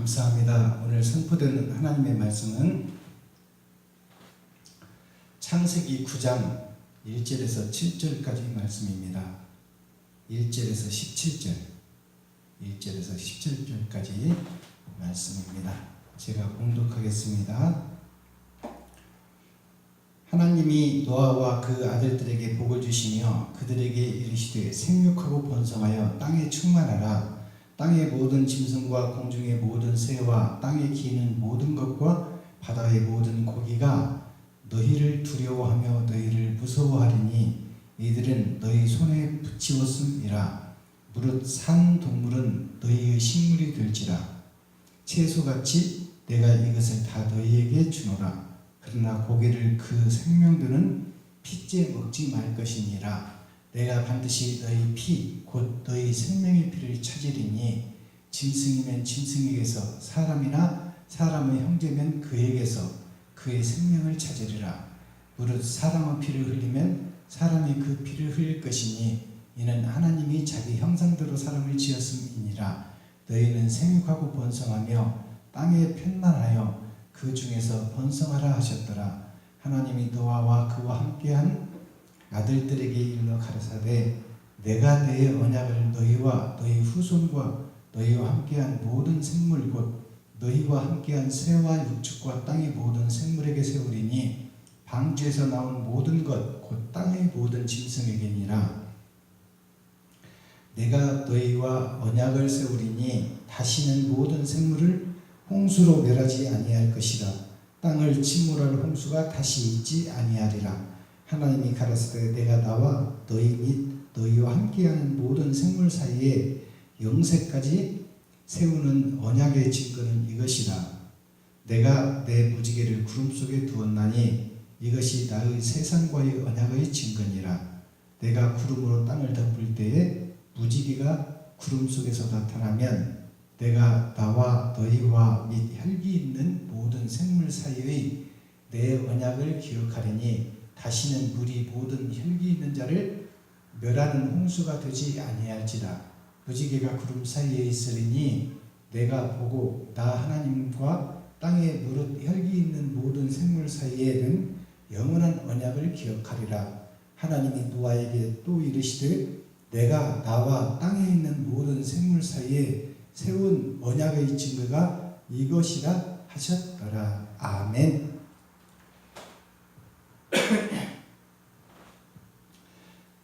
감사합니다. 오늘 선포된 하나님의 말씀은 창세기 9장 1절에서 7절까지 말씀입니다. 1절에서 17절, 1절에서 17절까지 말씀입니다. 제가 봉독하겠습니다. 하나님이 노아와 그 아들들에게 복을 주시며 그들에게 이르시되 생육하고 번성하여 땅에 충만하라. 땅의 모든 짐승과 공중의 모든 새와 땅에 기는 모든 것과 바다의 모든 고기가 너희를 두려워하며 너희를 무서워하리니 이들은 너희 손에 붙이었음이라. 무릇 산 동물은 너희의 식물이 될지라. 채소같이 내가 이것을 다 너희에게 주노라. 그러나 고기를 그 생명들은 핏째 먹지 말 것이니라. 내가 반드시 너희 피 곧 너희 생명의 피를 찾으리니 짐승이면 짐승에게서 사람이나 사람의 형제면 그에게서 그의 생명을 찾으리라. 무릇 사람의 피를 흘리면 사람이 그 피를 흘릴 것이니 이는 하나님이 자기 형상대로 사람을 지었음이니라. 너희는 생육하고 번성하며 땅에 편만하여 그 중에서 번성하라 하셨더라. 하나님이 노아와 그와 함께한 아들들에게 일러 가라사대 내가 내 언약을 너희와 너희 후손과 너희와 함께한 모든 생물 곧 너희와 함께한 새와 육축과 땅의 모든 생물에게 세우리니 방주에서 나온 모든 것 곧 땅의 모든 짐승에게니라. 내가 너희와 언약을 세우리니 다시는 모든 생물을 홍수로 멸하지 아니할 것이라. 땅을 침몰할 홍수가 다시 있지 아니하리라. 하나님이 가라사대 내가 나와 너희 및 너희와 함께하는 모든 생물 사이에 영세까지 세우는 언약의 증거는 이것이라. 내가 내 무지개를 구름 속에 두었나니 이것이 나의 세상과의 언약의 증거니라. 내가 구름으로 땅을 덮을 때에 무지개가 구름 속에서 나타나면 내가 나와 너희와 및 혈기 있는 모든 생물 사이의 내 언약을 기억하리니 다시는 물이 모든 혈기 있는 자를 멸하는 홍수가 되지 아니할지라. 무지개가 구름 사이에 있으리니 내가 보고 나 하나님과 땅에 무릇 혈기 있는 모든 생물 사이에는 영원한 언약을 기억하리라. 하나님이 노아에게 또 이르시되 내가 나와 땅에 있는 모든 생물 사이에 세운 언약의 증거가 이것이라 하셨더라. 아멘.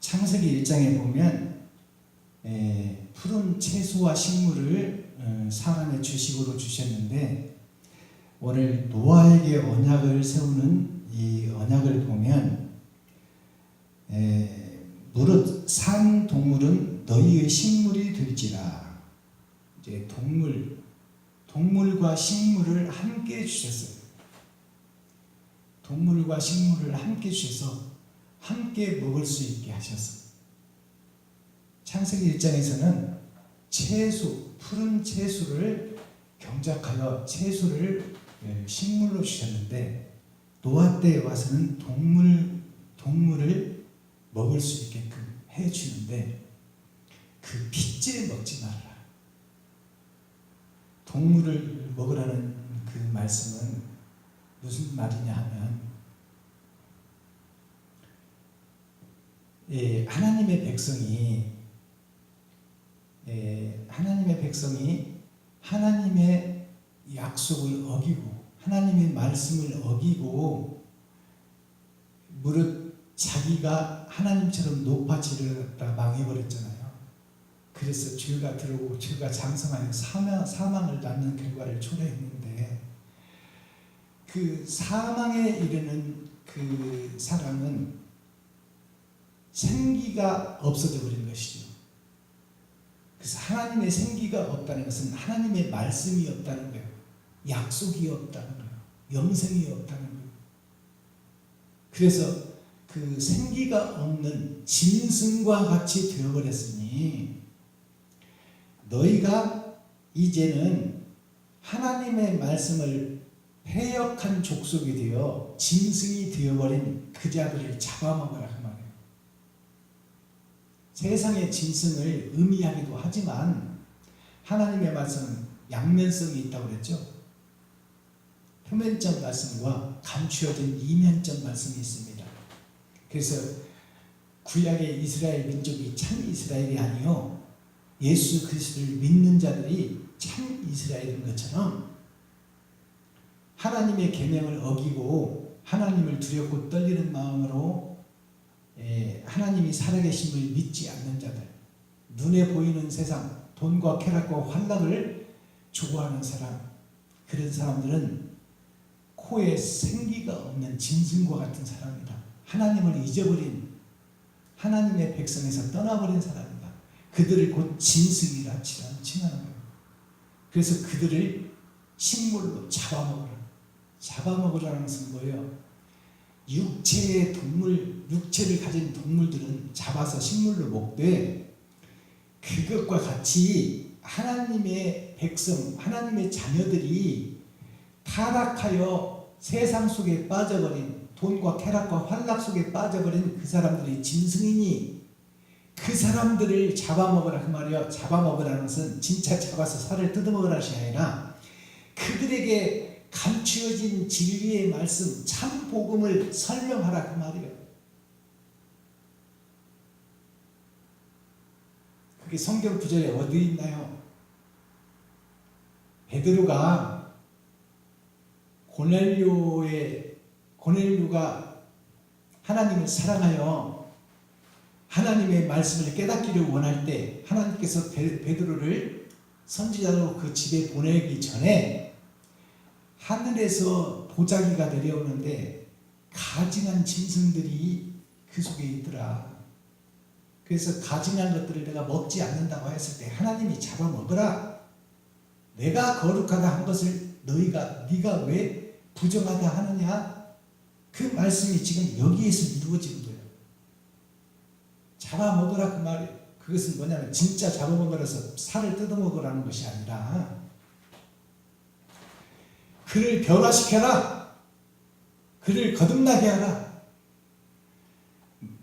창세기 1장에 보면 푸른 채소와 식물을 사람의 주식으로 주셨는데 오늘 노아에게 언약을 세우는 이 언약을 보면 무릇 산 동물은 너희의 식물이 될지라. 이제 동물과 식물을 함께 주셨어요. 동물과 식물을 함께 주셔서 함께 먹을 수 있게 하셨어요. 창세기 1장에서는 채소, 푸른 채소를 경작하여 채소를 식물로 주셨는데 노아 때에 와서는 동물을 먹을 수 있게끔 해주는데 그 핏째 먹지 말라. 동물을 먹으라는 그 말씀은 무슨 말이냐 하면 하나님의 백성이 하나님의 약속을 어기고 하나님의 말씀을 어기고 무릇 자기가 하나님처럼 높아지려다 망해버렸잖아요. 그래서 죄가 들어오고 죄가 장성하여 사망을 낳는 결과를 초래했는데 그 사망에 이르는 그 사람은 생기가 없어져 버린 것이죠. 그래서 하나님의 생기가 없다는 것은 하나님의 말씀이 없다는 거예요. 약속이 없다는 거예요. 영생이 없다는 거예요. 그래서 그 생기가 없는 짐승과 같이 되어버렸으니 너희가 이제는 하나님의 말씀을 패역한 족속이 되어 짐승이 되어버린 그 자들을 잡아먹으라 그 말이에요. 세상의 짐승을 의미하기도 하지만 하나님의 말씀은 양면성이 있다고 그랬죠. 표면적 말씀과 감추어진 이면적 말씀이 있습니다. 그래서 구약의 이스라엘 민족이 참 이스라엘이 아니요 예수 그리스도를 믿는 자들이 참 이스라엘인 것처럼 하나님의 계명을 어기고 하나님을 두렵고 떨리는 마음으로 하나님이 살아계심을 믿지 않는 자들, 눈에 보이는 세상, 돈과 쾌락과 환락을 좋아하는 사람, 그런 사람들은 코에 생기가 없는 짐승과 같은 사람이다. 하나님을 잊어버린 하나님의 백성에서 떠나버린 사람이다. 그들을 곧 짐승이라 칭하는 거예요. 그래서 그들을 식물로 잡아먹으라. 잡아먹으라는 것은 뭐예요? 육체의 동물, 육체를 가진 동물들은 잡아서 식물로 먹되 그것과 같이 하나님의 백성, 하나님의 자녀들이 타락하여 세상 속에 빠져버린 돈과 쾌락과 환락 속에 빠져버린 그 사람들이 짐승이니 그 사람들을 잡아먹으라 그 말이요. 잡아먹으라는 것은 진짜 잡아서 살을 뜯어먹으라는 것이 아니라 그들에게 감추어진 진리의 말씀, 참 복음을 설명하라 그 말이에요. 그게 성경 구절에 어디 있나요? 베드로가 고넬료가 하나님을 사랑하여 하나님의 말씀을 깨닫기를 원할 때 하나님께서 베드로를 선지자로 그 집에 보내기 전에 하늘에서 보자기가 내려오는데 가증한 짐승들이 그 속에 있더라. 그래서 가증한 것들을 내가 먹지 않는다고 했을 때 하나님이 잡아먹으라. 내가 거룩하다 한 것을 네가 왜 부정하다 하느냐? 그 말씀이 지금 여기에서 이루어지는 거예요. 잡아먹으라 그 말이에요. 그것은 뭐냐면 진짜 잡아먹으라서 살을 뜯어먹으라는 것이 아니라 그를 변화시켜라. 그를 거듭나게 하라.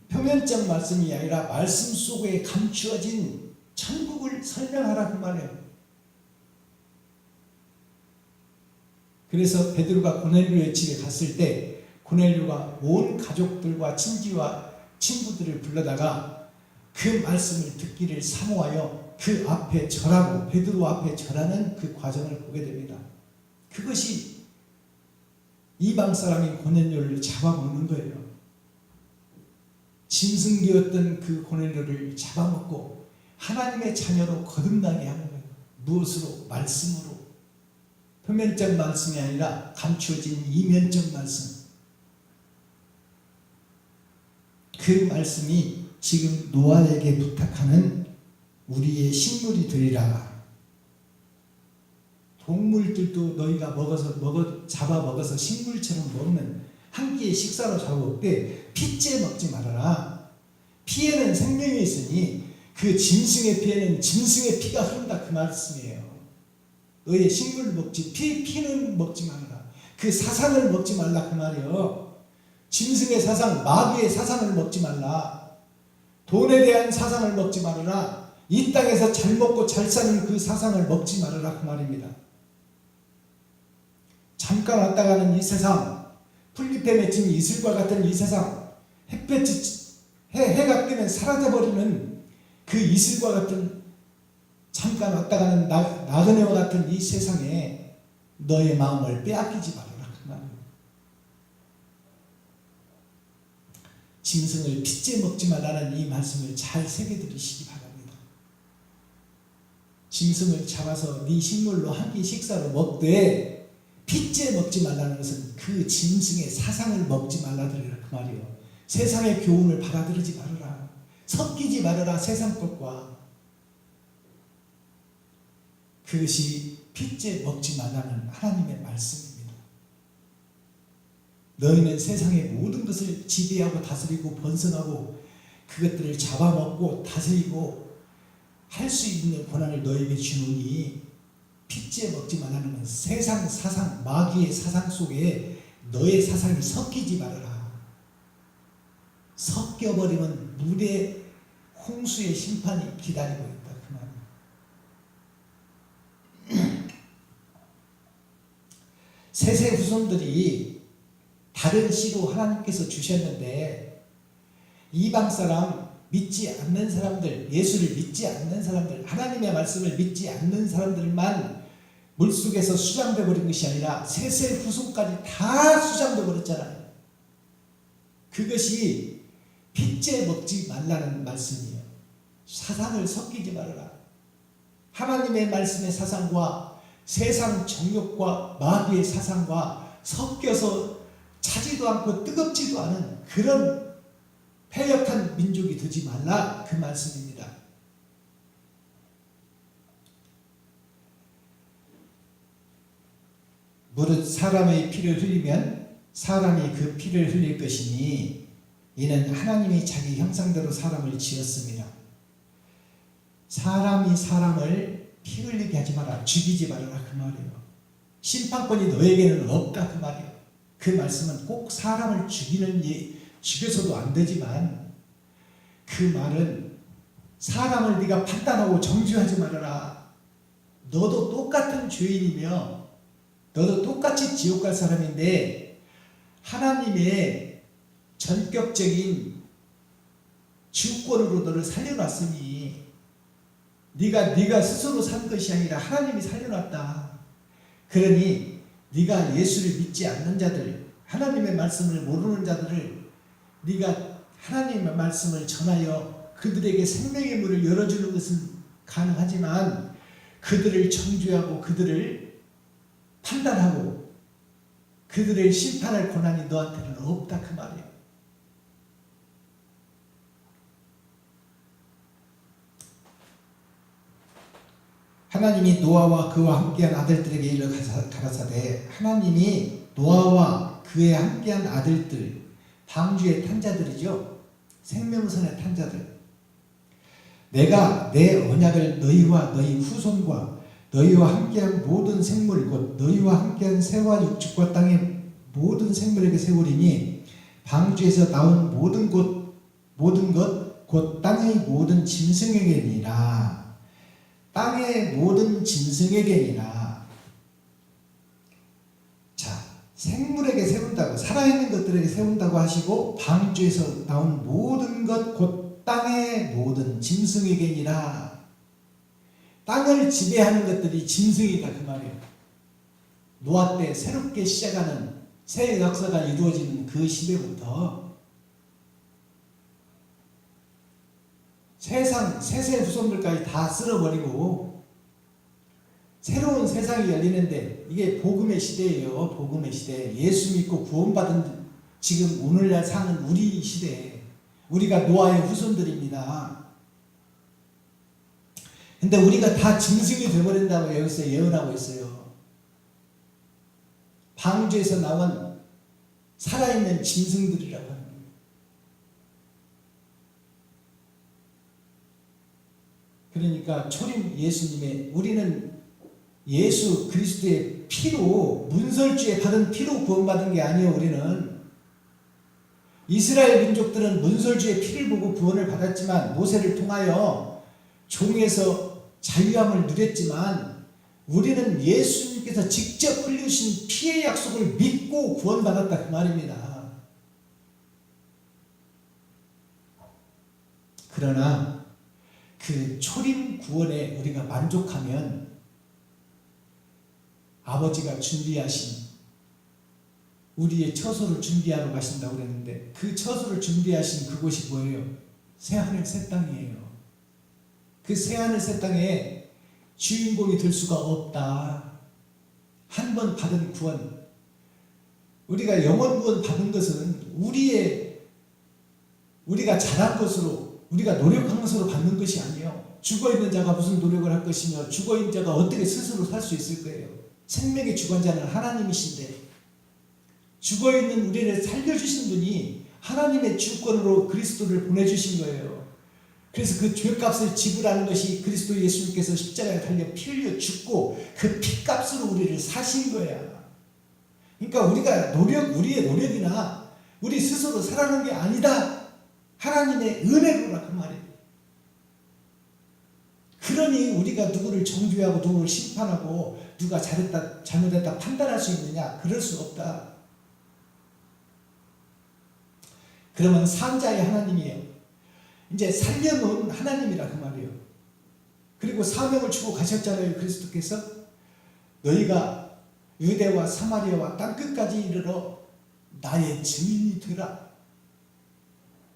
표면적 말씀이 아니라 말씀 속에 감추어진 천국을 설명하라 그 말이에요. 그래서 베드로가 고넬료의 집에 갔을 때 고넬료가 온 가족들과 친지와 친구들을 불러다가 그 말씀을 듣기를 사모하여 그 앞에 절하고 베드로 앞에 절하는 그 과정을 보게 됩니다. 그것이 이방 사람인 고넬료를 잡아먹는 거예요. 짐승되었던 그 고넬료를 잡아먹고 하나님의 자녀로 거듭나게 하는 거예요. 무엇으로? 말씀으로. 표면적 말씀이 아니라 감추어진 이면적 말씀. 그 말씀이 지금 노아에게 부탁하는 우리의 식물이 되리라. 동물들도 너희가 잡아먹어서 식물처럼 먹는 한 끼의 식사로 잡아먹되 피째 먹지 말아라. 피에는 생명이 있으니 그 짐승의 피에는 짐승의 피가 흐른다 그 말씀이에요. 너희의 식물을 먹지 피는 먹지 말아라. 그 사상을 먹지 말라 그 말이에요. 짐승의 사상, 마귀의 사상을 먹지 말라. 돈에 대한 사상을 먹지 말아라. 이 땅에서 잘 먹고 잘 사는 그 사상을 먹지 말아라 그 말입니다. 잠깐 왔다 가는 이 세상, 풀잎에 맺힌 이슬과 같은 이 세상, 해가 뜨면 사라져버리는 그 이슬과 같은 잠깐 왔다 가는 나그네와 같은 이 세상에 너의 마음을 빼앗기지 말아라 그 말이에요. 짐승을 핏째 먹지 말라는 이 말씀을 잘 새겨들으시기 바랍니다. 짐승을 잡아서 네 식물로 한 끼 식사로 먹되 핏째 먹지 말라는 것은 그 짐승의 사상을 먹지 말라더라 그 말이에요. 세상의 교훈을 받아들이지 말아라. 섞이지 말아라 세상 것과. 그것이 핏째 먹지 말라는 하나님의 말씀입니다. 너희는 세상의 모든 것을 지배하고 다스리고 번성하고 그것들을 잡아먹고 다스리고 할 수 있는 권한을 너희에게 주노니 핏째 먹지 말라는 건 세상 사상, 마귀의 사상 속에 너의 사상이 섞이지 말아라. 섞여버리면 물의 홍수의 심판이 기다리고 있다 그 말이에요. 세세 후손들이 다른 씨로 하나님께서 주셨는데 이방 사람, 믿지 않는 사람들, 예수를 믿지 않는 사람들, 하나님의 말씀을 믿지 않는 사람들만 물속에서 수장돼 버린 것이 아니라 세세 후손까지 다 수장돼 버렸잖아요. 그것이 핏째 먹지 말라는 말씀이에요. 사상을 섞이지 말아라. 하나님의 말씀의 사상과 세상 정욕과 마귀의 사상과 섞여서 차지도 않고 뜨겁지도 않은 그런 패역한 민족이 되지 말라, 그 말씀입니다. 무릇 사람의 피를 흘리면 사람이 그 피를 흘릴 것이니 이는 하나님이 자기 형상대로 사람을 지었습니다. 사람이 사람을 피 흘리게 하지 마라, 죽이지 말아라, 그 말이에요. 심판권이 너에게는 없다, 그 말이에요. 그 말씀은 꼭 사람을 죽여서도 안 되지만 그 말은 사람을 네가 판단하고 정죄하지 말아라. 너도 똑같은 죄인이며 너도 똑같이 지옥 갈 사람인데 하나님의 전격적인 주권으로 너를 살려놨으니 네가 스스로 산 것이 아니라 하나님이 살려놨다. 그러니 네가 예수를 믿지 않는 자들, 하나님의 말씀을 모르는 자들을 네가 하나님의 말씀을 전하여 그들에게 생명의 문을 열어주는 것은 가능하지만 그들을 정죄하고 그들을 판단하고 그들을 심판할 권한이 너한테는 없다, 그 말이에요. 하나님이 노아와 그와 함께한 아들들에게 일러 가라사대, 하나님이 노아와 그에 함께한 아들들, 방주의 탄자들이죠. 생명선의 탄자들. 내가 내 언약을 너희와 너희 후손과 너희와 함께한 모든 생물 곧 너희와 함께한 새와 육축과 땅의 모든 생물에게 세우리니 방주에서 나온 모든 것 곧 땅의 모든 짐승에게니라. 땅의 모든 짐승에게니라. 자, 생물에게 세운다고, 살아있는 것들에게 세운다고 하시고 방주에서 나온 모든 것 곧 땅의 모든 짐승에게니라. 땅을 지배하는 것들이 짐승이다, 그 말이에요. 노아 때 새롭게 시작하는 새 역사가 이루어지는 그 시대부터 세상 세세 후손들까지 다 쓸어버리고 새로운 세상이 열리는데 이게 복음의 시대예요. 복음의 시대. 예수 믿고 구원받은 지금 오늘날 사는 우리 시대. 우리가 노아의 후손들입니다. 근데 우리가 다 짐승이 되어버린다고 여기서 예언하고 있어요. 방주에서 나온 살아있는 짐승들이라고 합니다. 그러니까 초림 예수님의, 우리는 예수 그리스도의 피로, 문설주에 받은 피로 구원받은 게 아니에요. 우리는 이스라엘 민족들은 문설주의 피를 보고 구원을 받았지만 모세를 통하여 종에서 자유함을 누렸지만 우리는 예수님께서 직접 흘리신 피의 약속을 믿고 구원받았다, 그 말입니다. 그러나 그 초림 구원에 우리가 만족하면 아버지가 준비하신 우리의 처소를 준비하러 가신다고 그랬는데 그 처소를 준비하신 그곳이 뭐예요? 새하늘 새 땅이에요. 그 새하늘 새 땅에 주인공이 될 수가 없다. 한 번 받은 구원, 우리가 영원 구원 받은 것은 우리가 잘한 것으로, 우리가 노력한 것으로 받는 것이 아니에요. 죽어있는 자가 무슨 노력을 할 것이며 죽어있는 자가 어떻게 스스로 살 수 있을 거예요. 생명의 주관자는 하나님이신데 죽어있는 우리를 살려주신 분이 하나님의 주권으로 그리스도를 보내주신 거예요. 그래서 그 죄값을 지불하는 것이 그리스도 예수님께서 십자가에 달려 피 흘려 죽고 그 피값으로 우리를 사신 거야. 그러니까 우리의 노력이나 우리 스스로 살아가는 게 아니다. 하나님의 은혜로라, 그 말이에요. 그러니 우리가 누구를 정죄하고 누구를 심판하고 누가 잘했다 잘못했다 판단할 수 있느냐? 그럴 수 없다. 그러면 산자의 하나님이에요. 이제 살려놓은 하나님이라 그 말이에요. 그리고 사명을 주고 가셨잖아요. 그리스도께서 너희가 유대와 사마리아와 땅끝까지 이르러 나의 증인이 되라.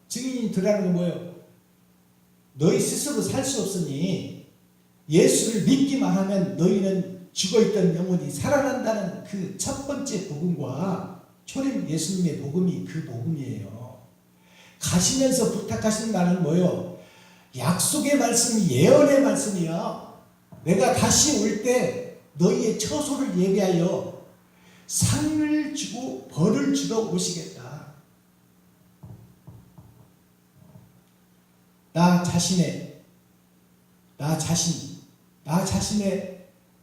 증인이 되라는 건 뭐예요? 너희 스스로 살 수 없으니 예수를 믿기만 하면 너희는 죽어있던 영혼이 살아난다는 그 첫 번째 복음과 초림 예수님의 복음이 그 복음이에요. 가시면서 부탁하시는 말은 뭐예요? 약속의 말씀, 예언의 말씀이야. 내가 다시 올 때 너희의 처소를 예비하여 상을 주고 벌을 주러 오시겠다. 나 자신의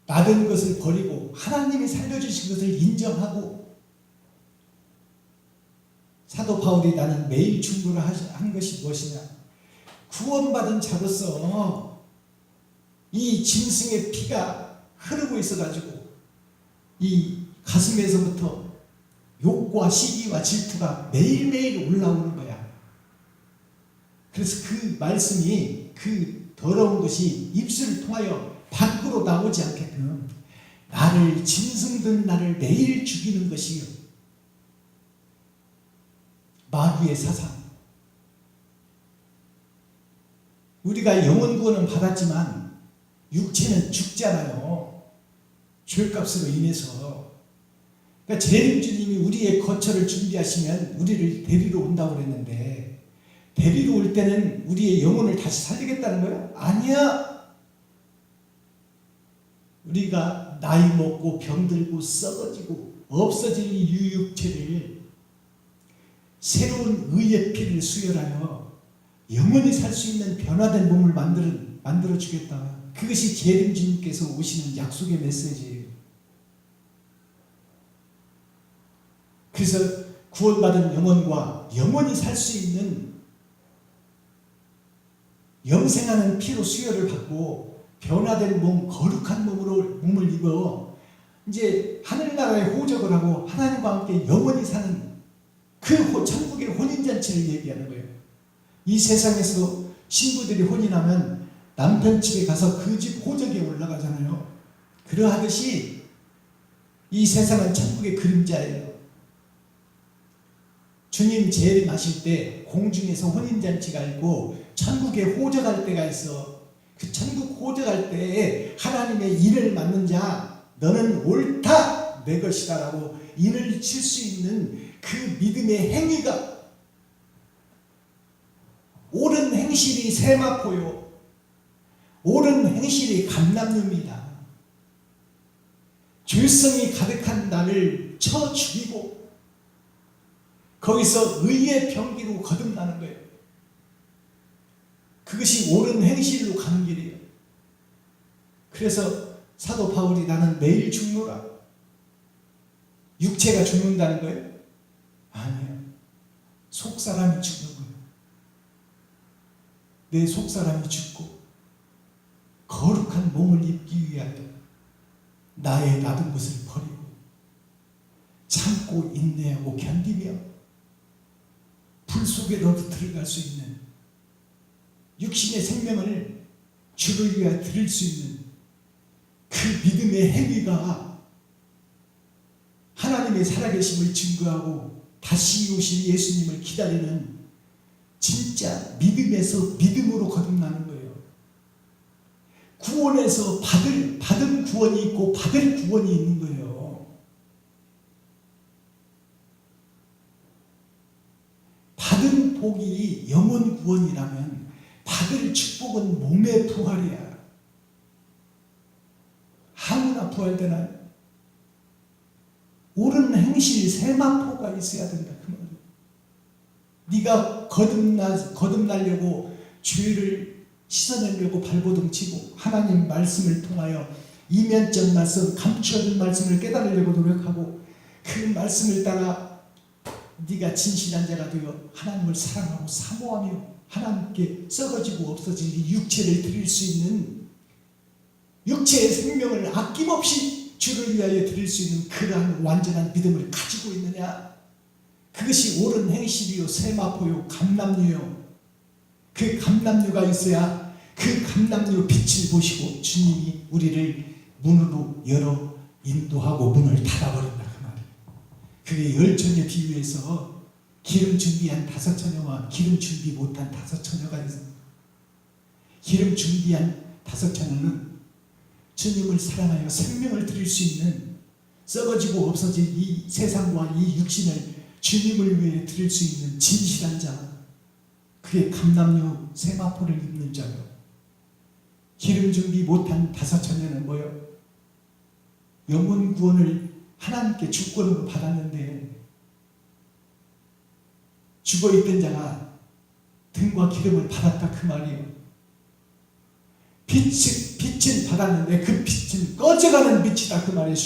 받은 것을 버리고 하나님이 살려주신 것을 인정하고, 사도 바울이 나는 매일 중보를 한 것이 무엇이냐? 구원받은 자로서 이 짐승의 피가 흐르고 있어가지고 이 가슴에서부터 욕과 시기와 질투가 매일매일 올라오는 거야. 그래서 그 말씀이, 그 더러운 것이 입술을 통하여 밖으로 나오지 않게끔 나를 짐승든 나를 매일 죽이는 것이요, 마귀의 사상. 우리가 영혼 구원은 받았지만 육체는 죽잖아요. 죄값으로 인해서. 그러니까 재림주님이 우리의 거처를 준비하시면 우리를 데리러 온다고 그랬는데, 데리러 올 때는 우리의 영혼을 다시 살리겠다는 거예요? 아니야. 우리가 나이 먹고 병들고 썩어지고 없어질 이 유육체를 새로운 의의 피를 수혈하여 영원히 살 수 있는 변화된 몸을 만들어 주겠다. 그것이 재림주님께서 오시는 약속의 메시지예요. 그래서 구원받은 영혼과 영원히 살 수 있는 영생하는 피로 수혈을 받고 변화된 몸, 거룩한 몸을 입어 이제 하늘나라에 호적을 하고 하나님과 함께 영원히 사는 그 천국의 혼인잔치를 얘기하는 거예요. 이 세상에서 신부들이 혼인하면 남편 집에 가서 그 집 호적에 올라가잖아요. 그러하듯이 이 세상은 천국의 그림자예요. 주님 재림하실 때 공중에서 혼인잔치가 있고 천국에 호적할 때가 있어. 그 천국 호적할 때에 하나님의 인을 맡는 자, 너는 옳다 내 것이다 라고 인을 칠 수 있는 그 믿음의 행위가, 옳은 행실이 세마포요, 옳은 행실이 감람류입니다. 죄성이 가득한 나를 쳐 죽이고 거기서 의의 병기로 거듭나는 거예요. 그것이 옳은 행실로 가는 길이에요. 그래서 사도 바울이 나는 매일 죽노라. 육체가 죽는다는 거예요? 아니에요. 속사람이 죽는 거예요. 내 속사람이 죽고 거룩한 몸을 입기 위하여 나의 놔둔 것을 버리고 참고 인내하고 견디며 불 속에로도 들어갈 수 있는 육신의 생명을 주를 위하여 드릴 수 있는 그 믿음의 행위가 하나님의 살아계심을 증거하고 다시 오실 예수님을 기다리는 진짜 믿음에서 믿음으로 거듭나는 거예요. 구원에서 받은 구원이 있고 받을 구원이 있는 거예요. 받은 복이 영원 구원이라면 받을 축복은 몸의 부활이야. 아무나 부활되나요? 옳은 행실 세마포가 있어야 된다 그 말이에요. 네가 거듭나려고 죄를 씻어내려고 발버둥 치고 하나님 말씀을 통하여 이면적 말씀, 감추어진 말씀을 깨달으려고 노력하고 그 말씀을 따라 네가 진실한 자가 되어 하나님을 사랑하고 사모하며 하나님께 썩어지고 없어진 이 육체를 드릴 수 있는 육체의 생명을 아낌없이 주를 위하여 드릴 수 있는 그러한 완전한 믿음을 가지고 있느냐? 그것이 옳은 행실이요 세마포요 감람류요. 그 감람류가 있어야 그 감람류 빛을 보시고 주님이 우리를 문으로 열어 인도하고 문을 닫아버린다 그 말이에요. 그게 열처녀 비유에서 기름 준비한 5처녀와 기름 준비 못한 5처녀가 있습니다. 기름 준비한 5처녀는 주님을 사랑하여 생명을 드릴 수 있는 썩어지고 없어질 이 세상과 이 육신을 주님을 위해 드릴 수 있는 진실한 자, 그게 감람류 세마포를 입는 자요. 기름 준비 못한 5처녀는 뭐요? 영혼 구원을 하나님께 주권으로 받았는데 죽어있던 자가 등과 기름을 받았다 그 말이에요. 빛은 받았는데 그 빛은 꺼져가는 빛이다 그 말이에요.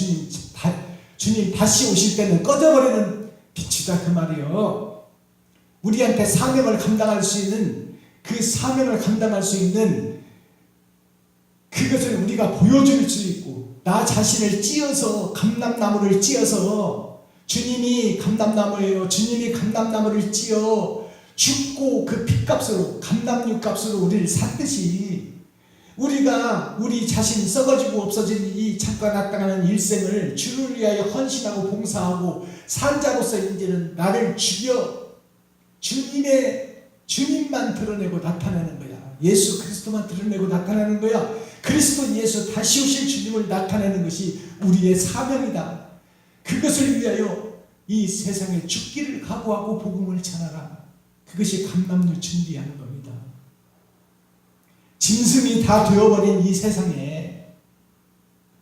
주님 다시 오실 때는 꺼져버리는 빛이다 그 말이에요. 우리한테 사명을 감당할 수 있는 그 사명을 감당할 수 있는 그것을 우리가 보여줄 수 있고, 나 자신을 찧어서 감람나무를 찧어서 주님이 감람나무예요. 주님이 감람나무를 찧어 죽고 그 핏값으로 감람류 값으로 우리를 샀듯이 우리가 우리 자신 썩어지고 없어진 이 잠깐 나타나는 일생을 주를 위하여 헌신하고 봉사하고 산 자로서 이제는 나를 죽여 주님만 드러내고 나타내는 거야. 예수 그리스도만 드러내고 나타내는 거야. 그리스도 예수 다시 오실 주님을 나타내는 것이 우리의 사명이다. 그것을 위하여 이 세상에 죽기를 각오하고 복음을 전하라. 그것이 감람류 준비하는 겁니다. 짐승이 다 되어버린 이 세상에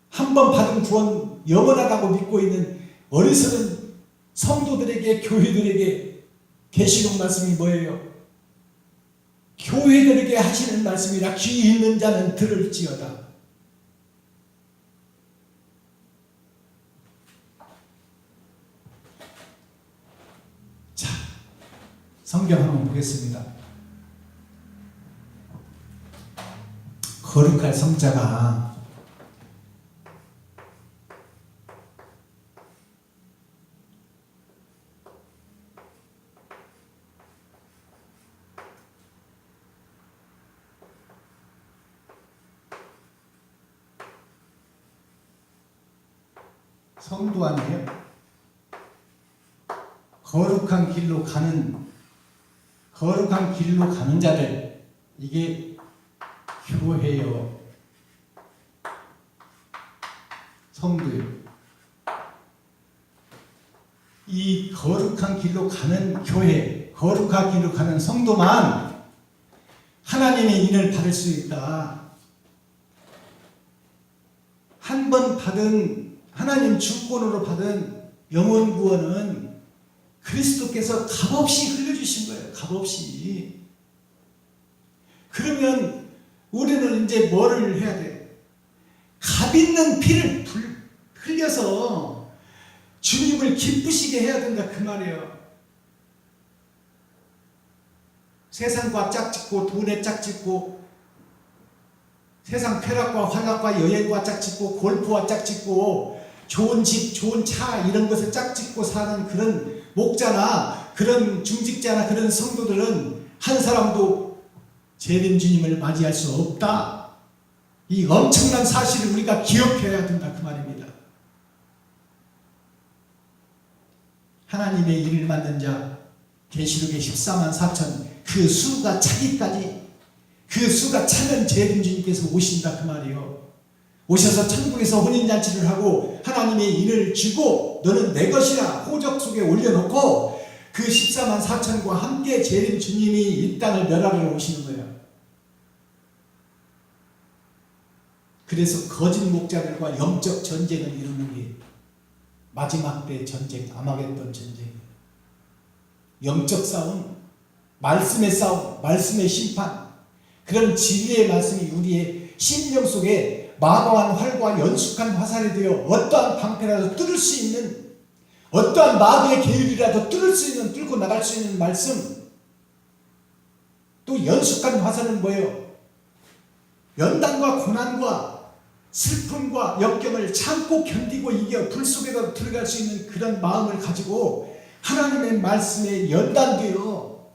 한 번 받은 구원 영원하다고 믿고 있는 어리석은 성도들에게, 교회들에게 계시록 말씀이 뭐예요? 교회들에게 하시는 말씀이라 귀 있는 자는 들을지어다. 자, 성경 한번 보겠습니다. 거룩할 성자가 성도 아니에요? 거룩한 길로 가는 자들, 이게 교회요. 성도요. 이 거룩한 길로 가는 교회, 거룩한 길로 가는 성도만 하나님의 인을 받을 수 있다. 한 번 받은 하나님 주권으로 받은 영혼 구원은 그리스도께서 값없이 흘려주신 거예요. 값없이. 그러면 우리는 이제 뭐를 해야 돼? 값 있는 피를 흘려서 주님을 기쁘시게 해야 된다 그 말이에요. 세상과 짝짓고 돈에 짝짓고 세상 쾌락과 환락과 여행과 짝짓고 골프와 짝짓고 좋은 집, 좋은 차 이런 것을 짝짓고 사는 그런 목자나 그런 중직자나 그런 성도들은 한 사람도 재림 주님을 맞이할 수 없다. 이 엄청난 사실을 우리가 기억해야 된다 그 말입니다. 하나님의 일을 맡는 자 계시록의 14만 4천 그 수가 차기까지 그 수가 차면 재림 주님께서 오신다 그 말이에요. 오셔서 천국에서 혼인잔치를 하고 하나님의 일을 주고 너는 내 것이라 호적 속에 올려놓고 그 14만 4천과 함께 재림 주님이 이 땅을 멸하러 오시는 거예요. 그래서 거짓 목자들과 영적 전쟁을 이루는 게 마지막 때 전쟁, 아마겟돈 전쟁이에요. 영적 싸움, 말씀의 싸움, 말씀의 심판, 그런 진리의 말씀이 우리의 심령 속에 마광한 활과 연숙한 화살이 되어 어떠한 방패라도 뚫을 수 있는, 어떠한 마귀의 계율이라도 뚫을 수 있는, 뚫고 나갈 수 있는 말씀. 또 연숙한 화살은 뭐예요? 연단과 고난과 슬픔과 역경을 참고 견디고 이겨 불 속에도 들어갈 수 있는 그런 마음을 가지고 하나님의 말씀에 연단되어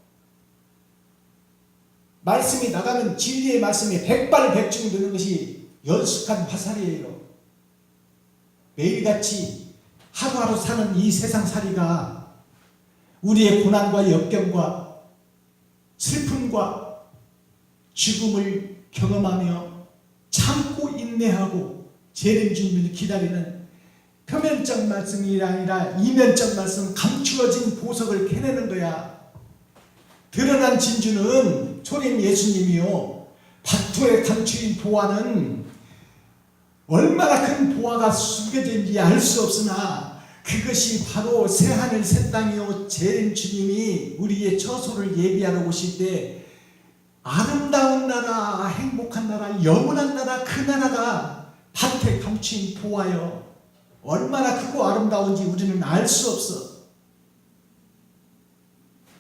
말씀이 나가면 진리의 말씀이 백발백중 되는 것이 연숙한 화살이에요. 매일같이 하루하루 사는 이 세상살이가 우리의 고난과 역경과 슬픔과 죽음을 경험하며 참고 인내하고 재림 주님을 기다리는 표면적 말씀이 아니라 이면적 말씀, 감추어진 보석을 캐내는 거야. 드러난 진주는 초림 예수님이요, 밭토에 감추인 보화는 얼마나 큰 보화가 숨겨져 있는지 알 수 없으나 그것이 바로 새하늘 새 땅이요 재림 주님이 우리의 처소를 예비하러 오실 때 아름다운 나라, 행복한 나라, 영원한 나라, 그 나라가 밭에 감추인 보화요. 얼마나 크고 아름다운지 우리는 알 수 없어.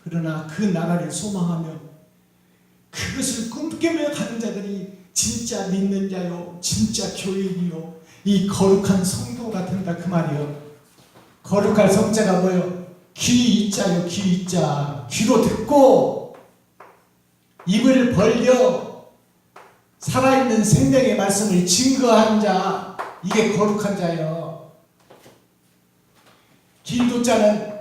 그러나 그 나라를 소망하며 그것을 꿈꾸며 가는 자들이 진짜 믿는 자요, 진짜 교인이요, 이 거룩한 성도가 된다 그 말이요. 거룩할 성자가 뭐요? 귀 있자요, 귀 있자. 귀로 듣고 입을 벌려 살아있는 생명의 말씀을 증거하는 자, 이게 거룩한 자예요. 기도자는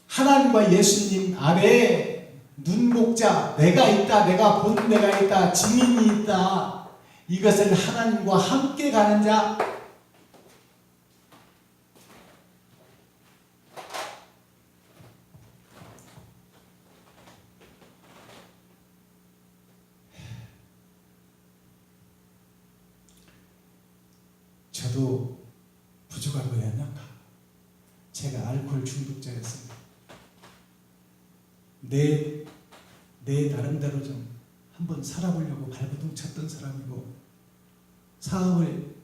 하나님과 예수님 아래에 눈목자, 내가 있다, 내가 본 내가 있다, 증인이 있다, 이것을 하나님과 함께 가는 자. 저도 부족하고 연약하고 제가 알코올 중독자였습니다. 내 나름대로 좀 한번 살아보려고 발버둥 쳤던 사람이고, 사업을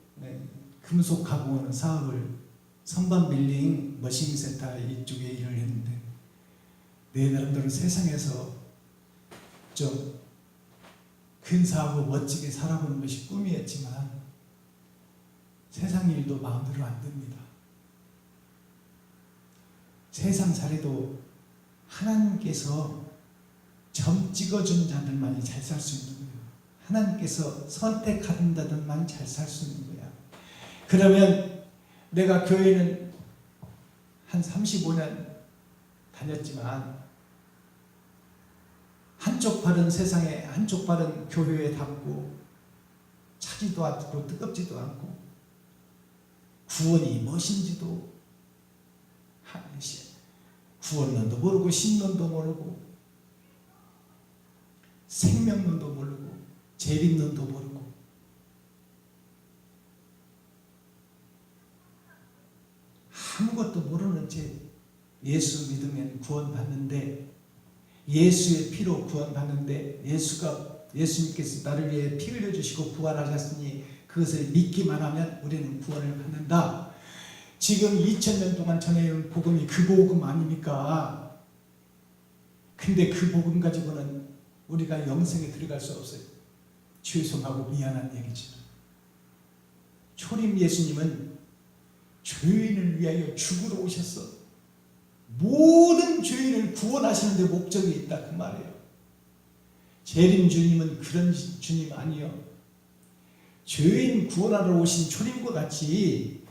금속가공하는 사업을 선반 빌링 머신센터 이쪽에 일을 했는데 내 나름대로 세상에서 좀 근사하고 멋지게 살아보는 것이 꿈이었지만 세상 일도 마음대로 안 됩니다. 세상 살이도 하나님께서 점 찍어준 자들만이 잘 살 수 있는 거예요. 하나님께서 선택하는 자들만 잘 살 수 있는 거야. 그러면 내가 교회는 한 35년 다녔지만 한쪽 발은 세상에 한쪽 발은 교회에 닿고 차지도 않고 뜨겁지도 않고 구원이 무엇인지도 구원론도 모르고 신론도 모르고 생명론도 모르고 재림론도 모르고 아무것도 모르는 채 예수 믿으면 구원받는데, 예수의 피로 구원받는데, 예수님께서 나를 위해 피 흘려주시고 부활하셨으니 그것을 믿기만 하면 우리는 구원을 받는다. 지금 2000년 동안 전해온 복음이 그 복음 아닙니까? 근데 그 복음 가지고는 우리가 영생에 들어갈 수 없어요. 죄송하고 미안한 얘기지만 초림 예수님은 죄인을 위하여 죽으러 오셨어. 모든 죄인을 구원하시는 데 목적이 있다 그 말이에요. 재림 주님은 그런 주님 아니요. 죄인 구원하러 오신 초림과 같이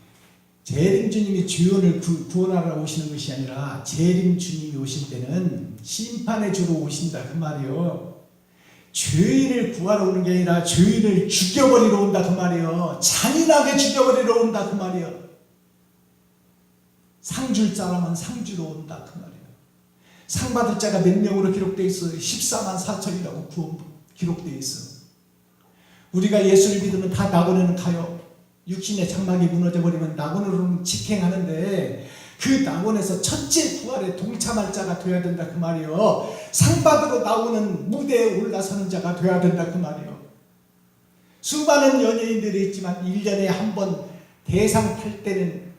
재림 주님이 죄인을 구원하러 오시는 것이 아니라 재림 주님이 오실 때는 심판의 주로 오신다 그 말이요. 죄인을 구하러 오는 게 아니라 죄인을 죽여버리러 온다 그 말이요. 잔인하게 죽여버리러 온다 그 말이요. 상 줄 사람은 상 주러 온다 그 말이에요. 상 받을 자가 몇 명으로 기록되어 있어요? 14만 4천이라고 기록되어 있어. 우리가 예수를 믿으면 다 낙원에는 가요. 육신의 장막이 무너져 버리면 낙원으로는 직행하는데 그 낙원에서 첫째 부활에 동참할 자가 되어야 된다 그 말이에요. 상 받으러 나오는 무대에 올라서는 자가 되어야 된다 그 말이에요. 수많은 연예인들이 있지만 1년에 한 번 대상 탈 때는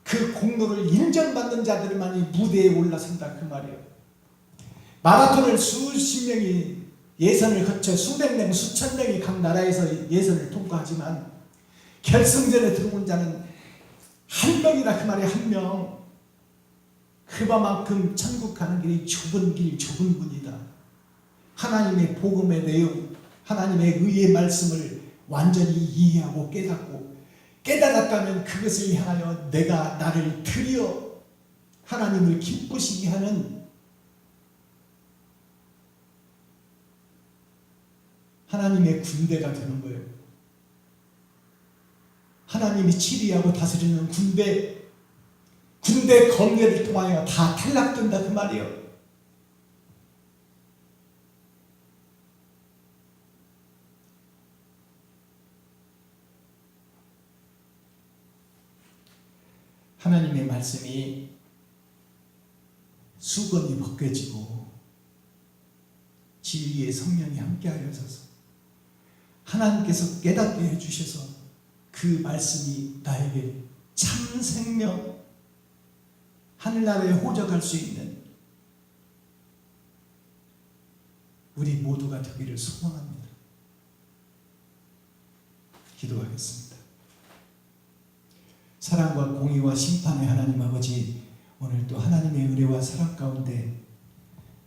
그 공로를 인정받는 자들만이 무대에 올라선다 그 말이에요. 마라톤을 수십 명이 예선을 거쳐 수백 명, 수천 명이 각 나라에서 예선을 통과하지만 결승전에 들어온 자는 한 명이라 그 말이 한 명. 그만큼 천국 가는 길이 좁은 분이다. 하나님의 복음의 내용, 하나님의 의의 말씀을 완전히 이해하고 깨달았다면 그것을 향하여 내가 나를 드려 하나님을 기쁘시게 하는 하나님의 군대가 되는 거예요. 하나님이 치리하고 다스리는 군대 검열을 통하여 다 탈락된다 그 말이에요. 하나님의 말씀이 수건이 벗겨지고 진리의 성령이 함께하여 서서 하나님께서 깨닫게 해주셔서 그 말씀이 나에게 참 생명, 하늘나라에 호적할 수 있는 우리 모두가 되기를 소망합니다. 기도하겠습니다. 사랑과 공의와 심판의 하나님 아버지, 오늘 또 하나님의 은혜와 사랑 가운데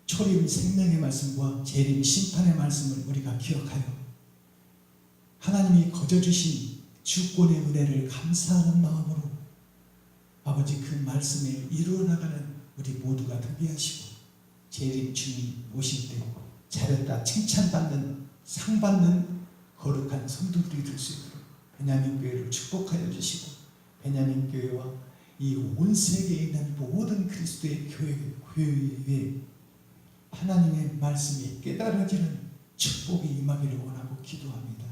초림 생명의 말씀과 재림 심판의 말씀을 우리가 기억하여 하나님이 거저주신 주권의 은혜를 감사하는 마음으로 아버지 그 말씀을 이루어나가는 우리 모두가 되게 하시고 재림 주님 오실 때 잘했다 칭찬받는 상받는 거룩한 성도들이 될 수 있도록 베냐민 교회를 축복하여 주시고 베냐민 교회와 이 온 세계에 있는 모든 그리스도의 교회에 하나님의 말씀이 깨달아지는 축복이 임하기를 원하고 기도합니다.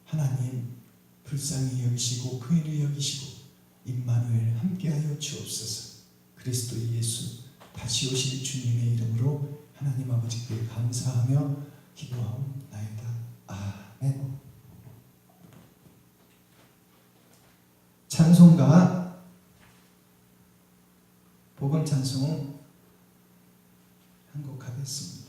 하나님 불쌍히 여기시고 긍휼히 여기시고 임마누엘 함께하여 주옵소서. 그리스도 예수 다시 오실 주님의 이름으로 하나님 아버지께 감사하며 기도하옵나이다. 아멘. 찬송가 복음 찬송 한 곡 하겠습니다.